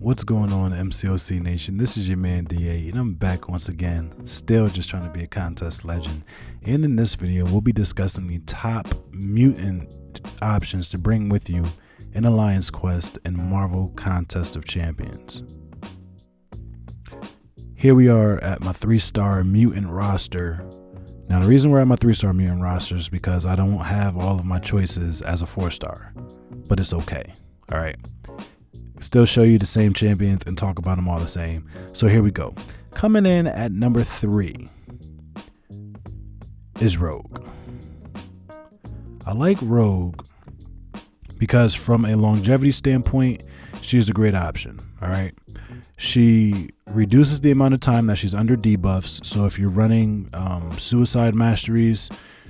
What's going on, MCOC Nation? This is your man DA, and I'm back once again, still just trying to be a contest legend. And in this video, we'll be discussing the top mutant options to bring with you in Alliance Quest and Marvel Contest of Champions. Here we are at my 3-star mutant roster. Now, the reason we're at my 3-star mutant roster is because I don't have all of my choices as a 4-star, but it's okay. All right. Still show you the same champions and talk about them all the same. So here we go. Coming in at number 3 is Rogue. I like Rogue because from a longevity standpoint, she's a great option. All right. She reduces the amount of time that she's under debuffs. So if you're running suicide masteries,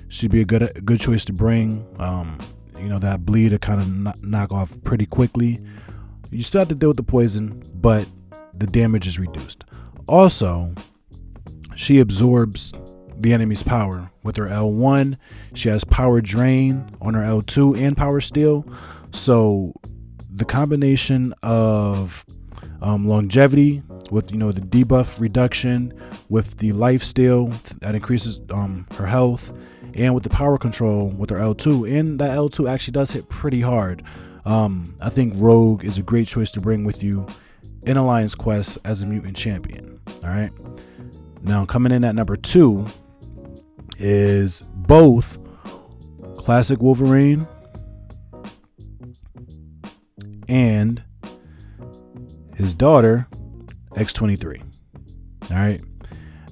she'd be a good choice to bring. That bleed to kind of knock off pretty quickly. You still have to deal with the poison, but the damage is reduced. Also, she absorbs the enemy's power with her L1. She has power drain on her L2 and power steal. So the combination of longevity with the debuff reduction, with the life steal that increases her health, and with the power control with her L2, and that L2 actually does hit pretty hard. I think Rogue is a great choice to bring with you in Alliance Quest as a mutant champion. All right. Now, coming in at number 2 is both Classic Wolverine and his daughter, X-23. All right.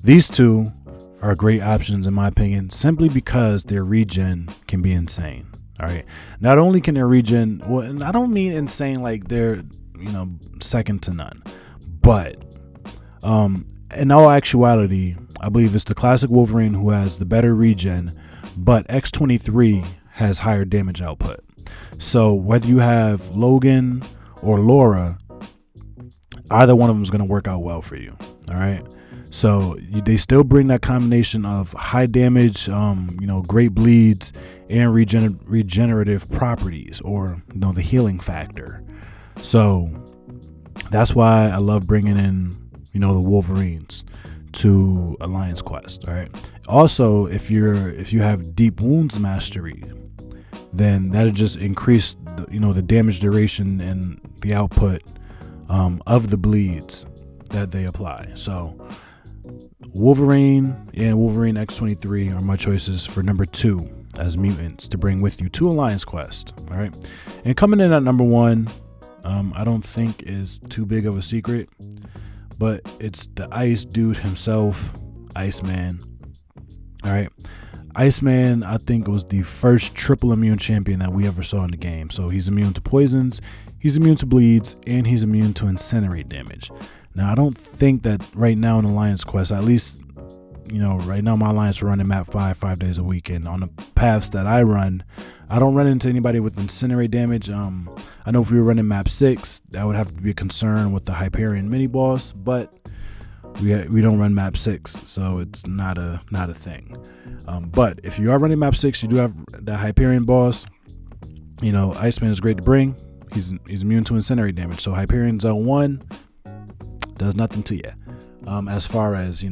These two are great options in my opinion, simply because their regen can be insane. All right. Not only can their regen, well, and I don't mean insane like they're, second to none, but in all actuality, I believe it's the Classic Wolverine who has the better regen, but X-23 has higher damage output. So whether you have Logan or Laura, either one of them is going to work out well for you. All right. So they still bring that combination of high damage, great bleeds, and regenerative properties, or the healing factor. So that's why I love bringing in the Wolverines to Alliance Quest. All right. Also, if you have deep wounds mastery, then that'll just increase the damage duration and the output of the bleeds that they apply. So Wolverine and Wolverine X-23 are my choices for number 2 as mutants to bring with you to Alliance Quest. All right. And coming in at number 1, I don't think is too big of a secret, but it's the Ice dude himself, Iceman. All right. Iceman, I think, was the first triple immune champion that we ever saw in the game. So he's immune to poisons, he's immune to bleeds, and he's immune to incinerate damage. Now, I don't think that right now in Alliance Quest, at least, right now my Alliance are running map 5 days a week. And on the paths that I run, I don't run into anybody with incinerate damage. I know if we were running map 6, that would have to be a concern with the Hyperion mini boss, but we don't run map 6, so it's not a thing. But if you are running map 6, you do have that Hyperion boss. Iceman is great to bring. He's immune to incinerate damage. So Hyperion's L1 does nothing to you as far as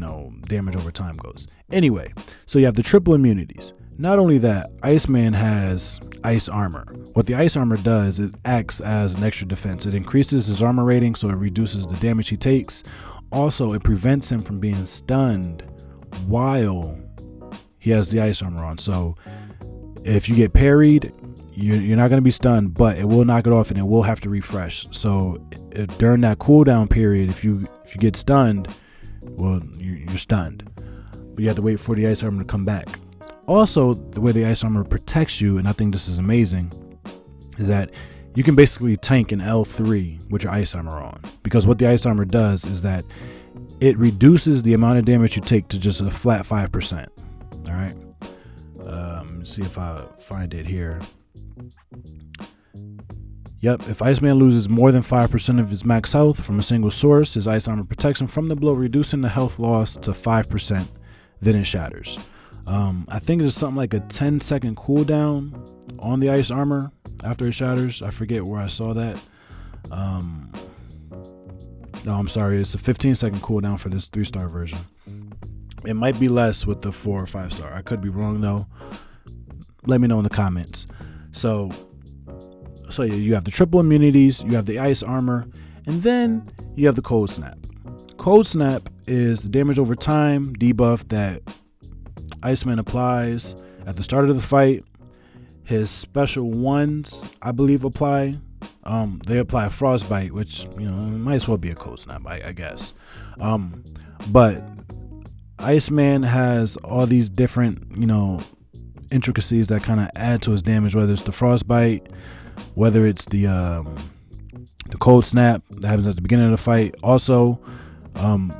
damage over time goes. Anyway, so you have the triple immunities. Not only that, Iceman has ice armor. What the ice armor does, it acts as an extra defense. It increases his armor rating, so it reduces the damage he takes. Also, it prevents him from being stunned while he has the ice armor on. So if you get parried, you're not going to be stunned, but it will knock it off and it will have to refresh. So during that cooldown period, if you get stunned, well, you're stunned, but you have to wait for the ice armor to come back. Also, the way the ice armor protects you, and I think this is amazing, is that you can basically tank an L3 with your ice armor on, because what the ice armor does is that it reduces the amount of damage you take to just a flat 5%. All right. Let me see if I find it here. Yep, if Iceman loses more than 5% of his max health from a single source, his ice armor protects him from the blow, reducing the health loss to 5%, then it shatters. I think there's something like a 10-second cooldown on the ice armor after it shatters. I forget where I saw that. No, I'm sorry. It's a 15-second cooldown for this 3-star version. It might be less with the 4 or 5-star. I could be wrong though. Let me know in the comments. So yeah, you have the triple immunities, you have the ice armor, and then you have the cold snap. Cold snap is the damage over time debuff that Iceman applies at the start of the fight. His special ones, I believe, apply. They apply frostbite, which, you know, might as well be a cold snap, I guess. But Iceman has all these different, you know, intricacies that kind of add to his damage, whether it's the frostbite, whether it's the cold snap that happens at the beginning of the fight. Also,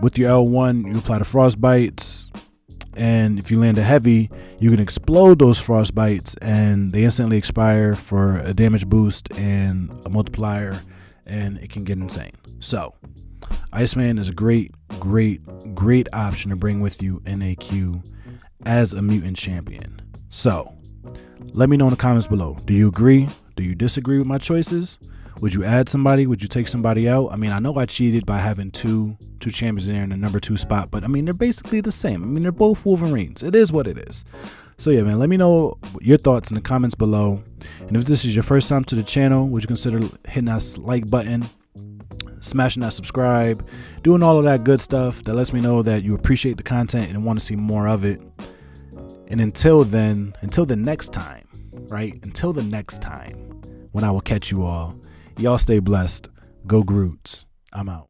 with your L1, you apply the frostbites, and if you land a heavy, you can explode those frostbites and they instantly expire for a damage boost and a multiplier, and it can get insane. So Iceman is a great option to bring with you in a queue as a mutant champion. So let me know in the comments below. Do you agree? Do you disagree with my choices? Would you add somebody? Would you take somebody out? I mean, I know I cheated by having two champions there in the number 2 spot, but I mean, they're basically the same. I mean, they're both Wolverines. It is what it is. So yeah, man, let me know your thoughts in the comments below. And if this is your first time to the channel, would you consider hitting that like button, smashing that subscribe, doing all of that good stuff that lets me know that you appreciate the content and want to see more of it. And until then, until the next time, when I will catch you all, y'all stay blessed. Go Groots. I'm out.